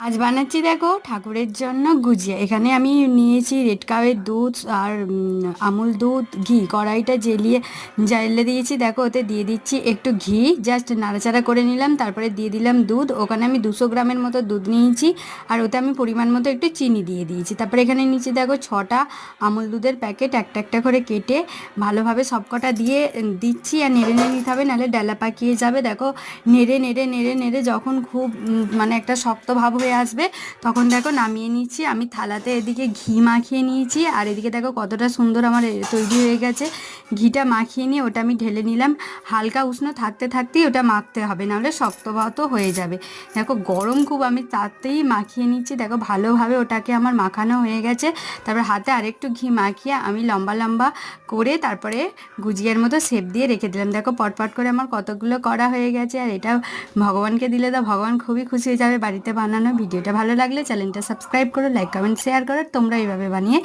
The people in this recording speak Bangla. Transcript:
আজ বানাচ্ছি দেখো ঠাকুরের জন্য গুজিয়া। এখানে আমি নিয়েছি রেড কাউয়ের দুধ আর আমুল দুধ, ঘি কড়াইটা জ্বালিয়ে দিয়েছি। দেখো ওতে দিয়ে দিচ্ছি একটু ঘি, জাস্ট নাড়াচাড়া করে নিলাম, তারপরে দিয়ে দিলাম দুধ। ওখানে আমি 200 গ্রামের মতো দুধ নিয়েছি, আর ওতে আমি পরিমাণ মতো একটু চিনি দিয়ে দিয়েছি। তারপরে এখানে নিচে দেখো 6টা আমুল দুধের প্যাকেট একটা একটা করে কেটে ভালোভাবে সবকটা দিয়ে দিচ্ছি, আর নেড়ে নেড়ে নিতে হবে, নাহলে ডালা পাকিয়ে যাবে। দেখো নেড়ে নেড়ে নেড়ে নেড়ে যখন খুব মানে একটা শক্ত ভাব হয়ে আসবে, তখন দেখো নামিয়ে নিচ্ছি। আমি থালাতে এদিকে ঘি মাখিয়ে নিয়েছি, আর এদিকে দেখো কতটা সুন্দর আমার তৈরি হয়ে গেছে। ঘিটা মাখিয়ে নিয়ে ওটা আমি ঢেলে নিলাম। হালকা উষ্ণ থাকতে থাকতেই ওটা মাখতে হবে, নাহলে শক্তভাত হয়ে যাবে। দেখো গরম খুব, আমি তাতেই মাখিয়ে নিচ্ছি। দেখো ভালোভাবে ওটাকে আমার মাখানো হয়ে গেছে। তারপর হাতে আরেকটু ঘি মাখিয়ে আমি লম্বা লম্বা করে তারপরে গুজিয়ার মতো শেপ দিয়ে রেখে দিলাম। দেখো পটপট করে আমার কতগুলো করা হয়ে গেছে, আর এটা ভগবানকে দিলে তো ভগবান খুবই খুশি হয়ে যাবে। বাড়িতে বানানো। ভিডিওটা ভালো লাগলে চ্যানেলটা সাবস্ক্রাইব করো, লাইক কমেন্ট শেয়ার করো। তোমরা এইভাবে বানিয়ে